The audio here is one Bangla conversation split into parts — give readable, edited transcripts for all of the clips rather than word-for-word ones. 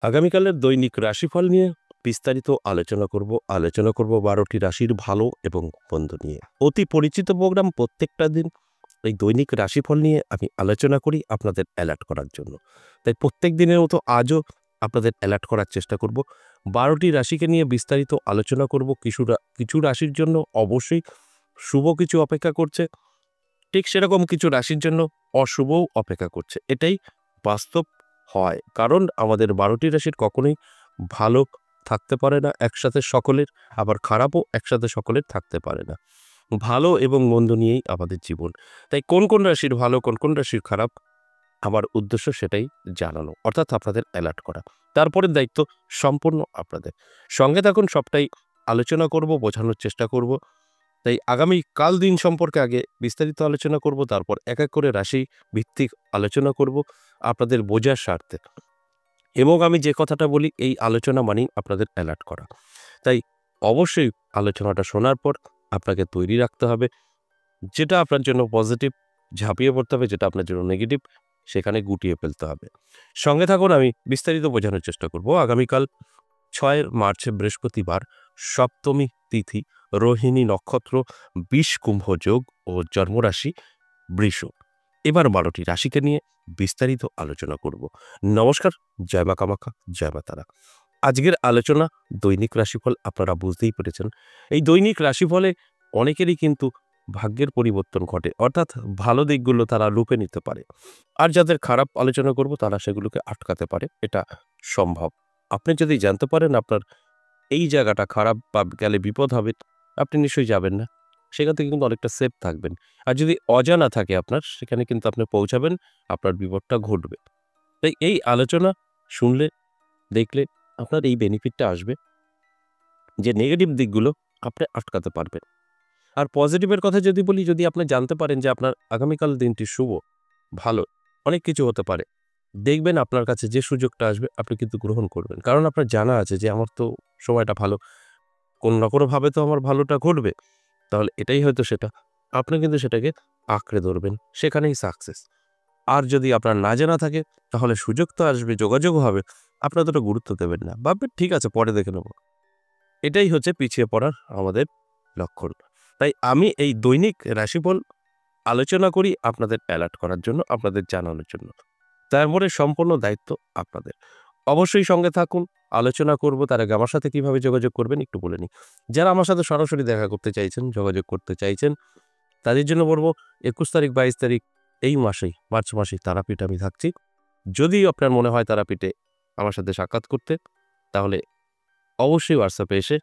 আগামীকালের দৈনিক রাশিফল নিয়ে বিস্তারিত আলোচনা করব 12টি রাশির ভালো এবং মন্দ নিয়ে। অতি পরিচিত প্রোগ্রাম প্রত্যেকটা দিন এই দৈনিক রাশিফল নিয়ে আমি আলোচনা করি আপনাদের অ্যালার্ট করার জন্য। তাই প্রত্যেক দিনের মতো আজও আপনাদের অ্যালার্ট করার চেষ্টা করব। 12টি রাশিকে নিয়ে বিস্তারিত আলোচনা করব। কিছু রাশির জন্য অবশ্যই শুভ কিছু অপেক্ষা করছে, ঠিক সেরকম কিছু রাশির জন্য অশুভও অপেক্ষা করছে। এটাই বাস্তব হয়, কারণ আমাদের 12টি রাশির কখনোই ভালো থাকতে পারে না একসাথে সকলের, আবার খারাপও একসাথে সকলের থাকতে পারে না। ভালো এবং মন্দ নিয়েই আমাদের জীবন। তাই কোন কোন রাশির ভালো, কোন কোন রাশির খারাপ, আমার উদ্দেশ্য সেটাই জানানো, অর্থাৎ আপনাদের অ্যালার্ট করা। তারপরের দায়িত্ব সম্পূর্ণ আপনাদের। সঙ্গে থাকুন, সবটাই আলোচনা করব, বোঝানোর চেষ্টা করব। তাই আগামী কাল দিন সম্পর্কে আগে বিস্তারিত আলোচনা করব, তারপর এক এক করে রাশি ভিত্তিক আলোচনা করব আপনাদের বোঝার স্বার্থে। এবং আমি যে কথাটা বলি, এই আলোচনা মানেই আপনাদের অ্যালার্ট করা। তাই অবশ্যই আলোচনাটা শোনার পর আপনাকে তৈরি রাখতে হবে। যেটা আপনার জন্য পজিটিভ ঝাঁপিয়ে পড়তে হবে, যেটা আপনার জন্য নেগেটিভ সেখানে গুটিয়ে ফেলতে হবে। সঙ্গে থাকুন, আমি বিস্তারিত বোঝানোর চেষ্টা করব। আগামীকাল 6 মার্চ বৃহস্পতিবার, সপ্তমী তিথি, রোহিণী নক্ষত্র, 20 কুম্ভ যোগ ও জন্মরাশি বৃষ। এবার 12টি রাশিকে নিয়ে বিস্তারিত আলোচনা করব। নমস্কার, জয় মা কামাখ্যা, জয় মা তারা। আজকের আলোচনা দৈনিক রাশিফল, আপনারা বুঝতেই পেরেছেন। এই দৈনিক রাশিফলে অনেকেরই কিন্তু ভাগ্যের পরিবর্তন ঘটে, অর্থাৎ ভালো দিকগুলো তারা লুপে নিতে পারে, আর যাদের খারাপ আলোচনা করব তারা সেগুলোকে আটকাতে পারে। এটা সম্ভব। আপনি যদি জানতে পারেন আপনার এই জায়গাটা খারাপ বা গেলে বিপদ হবে, আপনি নিশ্চয়ই যাবেন না, সেখান থেকে কিন্তু অনেকটা সেফ থাকবেন। আর যদি অজানা থাকে আপনার, সেখানে কিন্তু আপনি পৌঁছাবেন, আপনার বিপদটা ঘটবে। তাই এই আলোচনা শুনলে, দেখলে আপনার এই বেনিফিটটা আসবে যে নেগেটিভ দিকগুলো আপনি আটকাতে পারবেন। আর পজিটিভের কথা যদি বলি, যদি আপনি জানতে পারেন যে আপনার আগামীকাল দিনটি শুভ, ভালো, অনেক কিছু হতে পারে, দেখবেন আপনার কাছে যে সুযোগটা আসবে আপনি কিন্তু গ্রহণ করবেন। কারণ আপনার জানা আছে যে আমার তো সময়টা ভালো, কোনো না কোনোভাবে তো আমার ভালোটা ঘটবে। তাহলে এটাই হয়তো সেটা। আপনি কিন্তু সেটাকে আঁকড়ে ধরবেন, সেখানেই সাকসেস। আর যদি আপনার না জানা থাকে, তাহলে সুযোগ তো আসবে, যোগাযোগও হবে, আপনি অতটা গুরুত্ব দেবেন না, ভাববেন ঠিক আছে পরে দেখে নেব। এটাই হচ্ছে পিছিয়ে পড়ার আমাদের লক্ষণ। তাই আমি এই দৈনিক রাশিফল আলোচনা করি আপনাদের অ্যালার্ট করার জন্য, আপনাদের জানানোর জন্য। তারপরে সম্পূর্ণ দায়িত্ব আপনাদের। অবশ্যই সঙ্গে থাকুন, আলোচনা করব। তার আগে আমার সাথে কিভাবে যোগাযোগ করবেন একটু বলে নিই। যারা আমার সাথে সরাসরি দেখা করতে চাইছেন, যোগাযোগ করতে চাইছেন, তাদের জন্য বলব 21 তারিখ 22 তারিখ এই মাসেই, মার্চ মাসেই তারাপীঠে আমি থাকছি। যদি আপনার মনে হয় তারাপীঠে আমার সাথে সাক্ষাৎ করতে, তাহলে অবশ্যই হোয়াটসঅ্যাপে এসে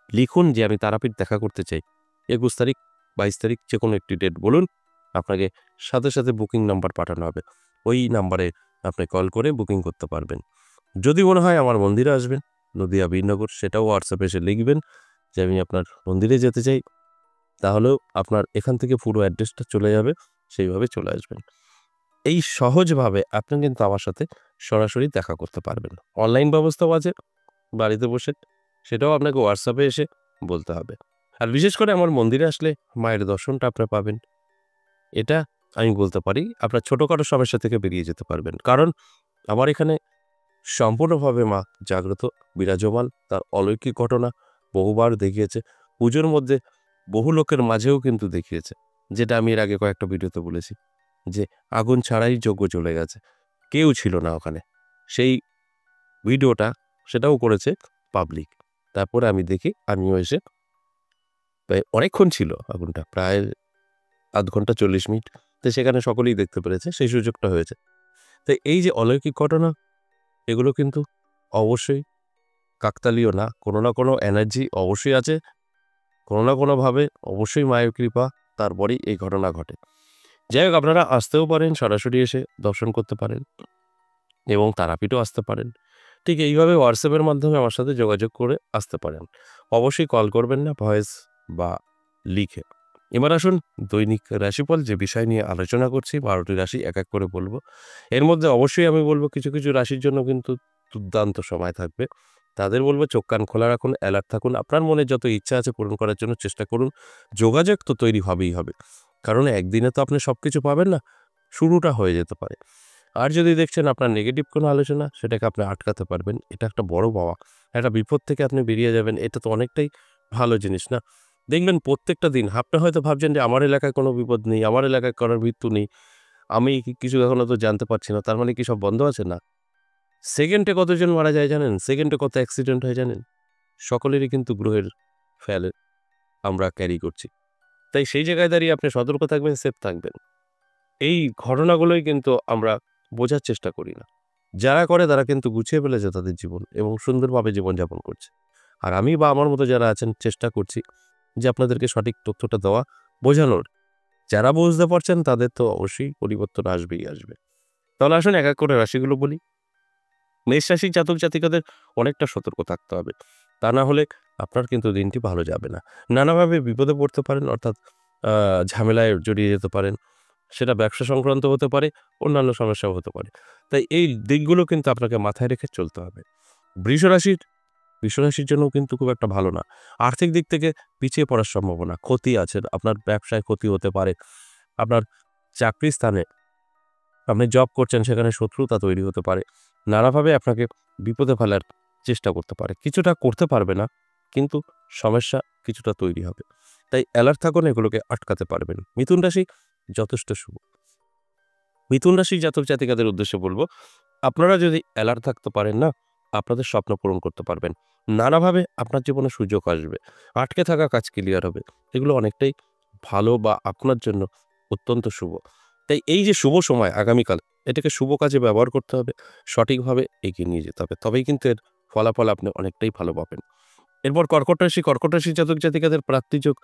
লিখুন যে আমি তারাপীঠ দেখা করতে চাই। 21 তারিখ 22 তারিখ যে কোনো একটি ডেট বলুন, আপনাকে সাথে সাথে বুকিং নাম্বার পাঠানো হবে। ওই নাম্বারে আপনি কল করে বুকিং করতে পারবেন। যদি মনে হয় আমার মন্দিরে আসবেন, নদিয়া বীরনগর, সেটাও হোয়াটসঅ্যাপে এসে লিখবেন যে আমি আপনার মন্দিরে যেতে চাই, তাহলেও আপনার এখান থেকে পুরো অ্যাড্রেসটা চলে যাবে, সেইভাবে চলে আসবেন। এই সহজভাবে আপনি কিন্তু আমার সাথে সরাসরি দেখা করতে পারবেন। অনলাইন ব্যবস্থাও আছে বাড়িতে বসে, সেটাও আপনাকে হোয়াটসঅ্যাপে এসে বলতে হবে। আর বিশেষ করে আমার মন্দিরে আসলে মায়ের দর্শনটা আপনারা পাবেন, এটা আমি বলতে পারি। আপনার ছোটোখাটো সমস্যা থেকে বেরিয়ে যেতে পারবেন, কারণ আমার এখানে সম্পূর্ণভাবে মা জাগ্রত, বিরাজমান। তার অলৌকিক ঘটনা বহুবার দেখিয়েছে, পুজোর মধ্যে বহু লোকের মাঝেও কিন্তু দেখিয়েছে, যেটা আমি এর আগে কয়েকটা ভিডিওতে বলেছি যে আগুন ছাড়াই যজ্ঞ চলে গেছে, কেউ ছিল না ওখানে। সেই ভিডিওটা সেটাও করেছে পাবলিক। তারপরে আমি দেখি, আমিও এসে, প্রায় অনেকক্ষণ ছিল আগুনটা, প্রায় আধ ঘন্টা 40 মিনিট। তো সেখানে সকলেই দেখতে পেরেছে, সেই সুযোগটা হয়েছে। তো এই যে অলৌকিক ঘটনা, এগুলো কিন্তু অবশ্যই কাকতালীয় না, কোনো না কোনো এনার্জি অবশ্যই আছে, কোনো না কোনোভাবে অবশ্যই মায়ের কৃপা, তারপরেই এই ঘটনা ঘটে। যাই হোক, আপনারা আসতেও পারেন, সরাসরি এসে দর্শন করতে পারেন এবং তারাপীঠও আসতে পারেন। ঠিক এইভাবে হোয়াটসঅ্যাপের মাধ্যমে আমার সাথে যোগাযোগ করে আসতে পারেন। অবশ্যই কল করবেন না, ভয়েস বা লিখে। এবার আসুন দৈনিক রাশিফল যে বিষয় নিয়ে আলোচনা করছি, 12টি রাশি এক এক করে বলবো। এর মধ্যে অবশ্যই আমি বলবো কিছু কিছু রাশির জন্য কিন্তু দুর্দান্ত সময় থাকবে। তাদের বলবো চোখ কান খোলা রাখুন, অ্যালার্ট থাকুন। আপনার মনে যত ইচ্ছা আছে পূরণ করার জন্য চেষ্টা করুন। যোগাযোগ তো তৈরি হবেই হবে, কারণ একদিনে তো আপনি সবকিছু পাবেন না, শুরুটা হয়ে যেতে পারে। আর যদি দেখছেন আপনার নেগেটিভ কোনো আলোচনা, সেটাকে আপনি আটকাতে পারবেন। এটা একটা বড় পাওয়া। একটা বিপদ থেকে আপনি বেরিয়ে যাবেন। এটা তো অনেকটাই ভালো জিনিস না? দেখবেন প্রত্যেকটা দিন আপনি হয়তো ভাবছেন যে আমার এলাকায় কোনো বিপদ নেই, আমার এলাকায় কারোর মৃত্যু নেই। আমি কিছু এখনো তো জানতে পারছি না। তার মানে কি সব বন্ধ আছে? না। সেকেন্ডে কতজন মারা যায় জানেন? সেকেন্ডে কত অ্যাক্সিডেন্ট হয় জানেন? সকলেরই কিন্তু গ্রহের ফেলে আমরা ক্যারি করছি। তাই সেই জায়গায় দাঁড়িয়ে আপনি সতর্ক থাকবেন, সেফ থাকবেন। এই ঘটনাগুলোই কিন্তু আমরা বোঝার চেষ্টা করি না। যারা করে তারা কিন্তু গুছিয়ে ফেলেছে তাদের জীবন এবং সুন্দরভাবে জীবনযাপন করছে। আর আমি বা আমার মতো যারা আছেন চেষ্টা করছি যে আপনাদেরকে সঠিক তথ্যটা দেওয়া, বোঝানোর। যারা বুঝতে পারছেন তাদের তো অবশ্যই পরিবর্তন আসবেই আসবে। তাহলে আসুন এক, এক করে রাশিগুলো বলি। মেষ রাশির জাতক জাতিকাদের অনেকটা সতর্ক থাকতে হবে। তা না হলে আপনার কিন্তু দিনটি ভালো যাবে না। নানাভাবে বিপদে পড়তে পারেন, অর্থাৎ ঝামেলায় জড়িয়ে যেতে পারেন। সেটা ব্যবসা সংক্রান্ত হতে পারে, অন্যান্য সমস্যাও হতে পারে। তাই এই দিকগুলো কিন্তু আপনাকে মাথায় রেখে চলতে হবে। বৃষ রাশির জন্যও কিন্তু খুব একটা ভালো না। আর্থিক দিক থেকে পিছিয়ে পড়ার সম্ভাবনা, ক্ষতি আছে। আপনার ব্যবসায় ক্ষতি হতে পারে। আপনার চাকরির স্থানে আপনি জব করছেন, সেখানে শত্রুতা তৈরি হতে পারে। নানাভাবে আপনাকে বিপদে ফেলার চেষ্টা করতে পারে। কিছুটা করতে পারবে না, কিন্তু সমস্যা কিছুটা তৈরি হবে। তাই অ্যালার্ট থাকুন, এগুলোকে আটকাতে পারবেন। মিথুন রাশি যথেষ্ট শুভ। মিথুন রাশির জাতক জাতিকাদের উদ্দেশ্যে বলব, আপনারা যদি অ্যালার্ট থাকতে পারেন না, আপনাদের স্বপ্ন পূরণ করতে পারবেন। নানাভাবে আপনার জীবনে সুযোগ আসবে। আটকে থাকা কাজ ক্লিয়ার হবে। এগুলো অনেকটাই ভালো বা আপনার জন্য অত্যন্ত শুভ। তাই এই যে শুভ সময় আগামীকাল, এটাকে শুভ কাজে ব্যবহার করতে হবে, সঠিকভাবে এগিয়ে নিয়ে যেতে হবে। তবেই কিন্তু এর ফলাফল আপনি অনেকটাই ভালো পাবেন। এরপর কর্কট রাশির জাতক জাতিকাদের প্রাপ্তিযোগ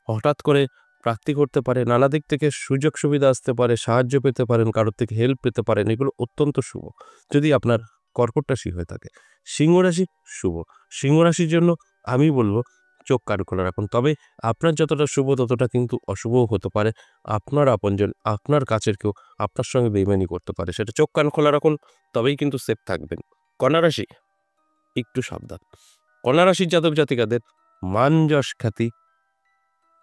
হঠাৎ করে প্রাপ্তি করতে পারে। নানা দিক থেকে সুযোগ সুবিধা আসতে পারে, সাহায্য পেতে পারেন, কারোর থেকে হেল্প পেতে পারেন। এগুলো অত্যন্ত শুভ যদি আপনার কর্কট রাশি হয়ে থাকে। সিংহ রাশি শুভ। সিংহ রাশির জন্য আমি বলবো চোখ কান খোলা রাখুন। তবে আপনার যতটা শুভ ততটা কিন্তু অশুভও হতে পারে। আপনার আপনজন, আপনার কাছের কেউ আপনার সঙ্গে বেইমানি করতে পারে। সেটা চোখ কান খোলা রাখুন, তবেই কিন্তু সেফ থাকবেন। কন্যা রাশি একটু সাবধান। কন্যা রাশির জাতক জাতিকাদের মান যশ খ্যাতি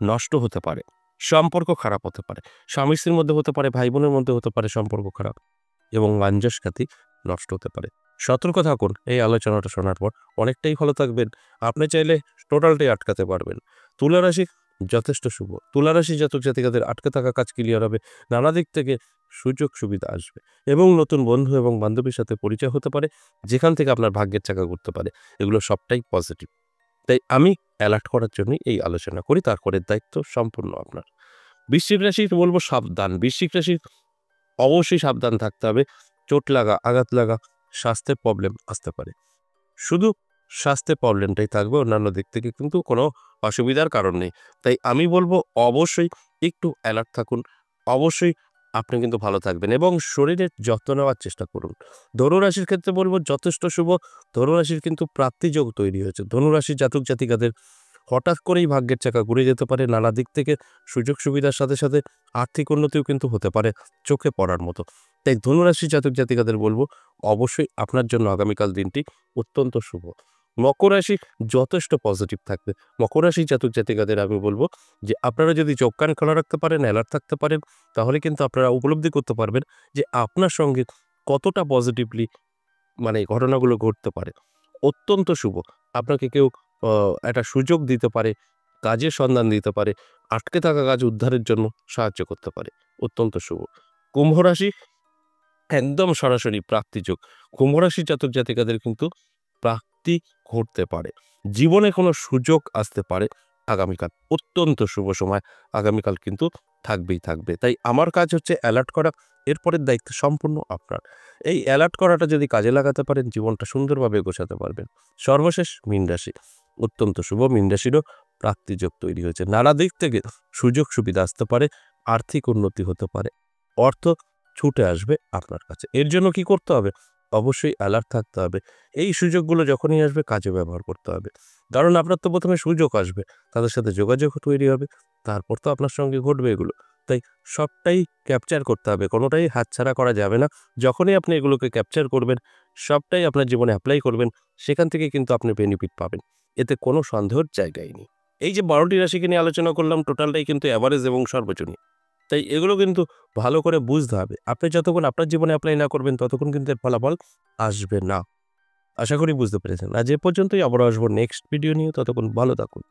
নষ্ট হতে পারে, সম্পর্ক খারাপ হতে পারে, স্বামী স্ত্রীর মধ্যে হতে পারে, ভাই বোনের মধ্যে হতে পারে সম্পর্ক খারাপ এবং মান যশ খ্যাতি নষ্ট হতে পারে। সতর্ক থাকুন। এই আলোচনাটা শোনার পর অনেকটাই ভালো থাকবেন। আপনি চাইলে টোটালটাই আটকাতে পারবেন। তুলা রাশি যথেষ্ট শুভ। তুলা রাশি জাতক জাতিকাদের আটকে থাকা কাজ ক্লিয়ার হবে। নানা দিক থেকে সুযোগ সুবিধা আসবে এবং নতুন বন্ধু এবং বান্ধবীর সাথে পরিচয় হতে পারে, যেখান থেকে আপনার ভাগ্যের চাকা ঘুরতে পারে। এগুলো সবটাই পজিটিভ। তাই আমি অ্যালার্ট করার জন্যই এই আলোচনা করি। তারপরের দায়িত্ব সম্পূর্ণ আপনার। বৃশ্চিক রাশি বলবো সাবধান। বৃশ্চিক রাশি অবশ্যই সাবধান থাকতে হবে। চোট লাগা, আঘাত লাগা, স্বাস্থ্যের প্রবলেম আসতে পারে। শুধু স্বাস্থ্যের প্রবলেমটাই থাকবে, অন্যান্য দিক থেকে কিন্তু কোনো অসুবিধার কারণ নেই। তাই আমি বলবো অবশ্যই একটু অ্যালার্ট থাকুন। অবশ্যই আপনি কিন্তু ভালো থাকবেন এবং শরীরের যত্ন নেওয়ার চেষ্টা করুন। ধনুরাশির ক্ষেত্রে বলবো যথেষ্ট শুভ। ধনুরাশির কিন্তু প্রাপ্তিযোগ তৈরি হয়েছে। ধনুরাশির জাতক জাতিকাদের হঠাৎ করেই ভাগ্যের চাকা ঘুরে যেতে পারে। নানা দিক থেকে সুযোগ সুবিধার সাথে সাথে আর্থিক উন্নতিও কিন্তু হতে পারে, চোখে পড়ার মতো। তাই ধনুরাশির জাতক জাতিকাদের বলবো অবশ্যই আপনার জন্য আগামীকাল দিনটি অত্যন্ত শুভ। মকর রাশি যথেষ্ট পজিটিভ থাকবে। মকর রাশির জাতক জাতিকাদের আমি বলবো যে আপনারা যদি চোখ কান খোলা রাখতে পারেন, অ্যালার্ট থাকতে পারেন, তাহলে কিন্তু আপনারা উপলব্ধি করতে পারবেন যে আপনার সঙ্গে কতটা পজিটিভলি ঘটনাগুলো ঘটতে পারে। অত্যন্ত শুভ। আপনাকে কেউ একটা সুযোগ দিতে পারে, কাজের সন্ধান দিতে পারে, আটকে থাকা কাজ উদ্ধারের জন্য সাহায্য করতে পারে। অত্যন্ত শুভ। কুম্ভ রাশি একদম সরাসরি প্রাপ্তিযোগ। কুম্ভ রাশির জাতক জাতিকাদের কিন্তু প্রাপ্তি ঘটতে পারে। জীবনে কোনো সুযোগ আসতে পারে আগামীকাল। অত্যন্ত শুভ সময় আগামীকাল কিন্তু থাকবেই থাকবে। তাই আমার কাজ হচ্ছে অ্যালার্ট করা। এরপরের দায়িত্ব সম্পূর্ণ আপনার। এই অ্যালার্ট করাটা যদি কাজে লাগাতে পারেন, জীবনটা সুন্দরভাবে গোছাতে পারবেন। সর্বশেষ মীন রাশি অত্যন্ত শুভ। মীন রাশিরও প্রাপ্তিযোগ তৈরি হয়েছে। নানা দিক থেকে সুযোগ সুবিধা আসতে পারে, আর্থিক উন্নতি হতে পারে, অর্থ ছুটে আসবে আপনার কাছে। এর জন্য কি করতে হবে? অবশ্যই অ্যালার্ট থাকতে হবে। এই সুযোগগুলো যখনই আসবে কাজে ব্যবহার করতে হবে। কারণ আপনার তো প্রথমে সুযোগ আসবে, তাদের সাথে যোগাযোগ তৈরি হবে, তারপর তো আপনার সঙ্গে ঘটবে এগুলো। তাই সবটাই ক্যাপচার করতে হবে, কোনোটাই হাতছাড়া করা যাবে না। যখনই আপনি এগুলোকে ক্যাপচার করবেন, সবটাই আপনার জীবনে অ্যাপ্লাই করবেন, সেখান থেকে কিন্তু আপনি বেনিফিট পাবেন। এতে কোনো সন্দেহের জায়গাই নেই। এই যে ১২টি রাশিকে নিয়ে আলোচনা করলাম, টোটালটাই কিন্তু অ্যাভারেজ এবং সর্বোচ্চ নিয়ে। তাই এগুলো কিন্তু ভালো করে বুঝতে হবে। আপনি যতক্ষণ আপনার জীবনে অ্যাপ্লাই না করবেন ততক্ষণ কিন্তু এর ফলাফল আসবে না। আশা করি বুঝতে পেরেছেন। আজ এ পর্যন্তই, আবারও আসবো নেক্সট ভিডিও নিয়ে। ততক্ষণ ভালো থাকুন।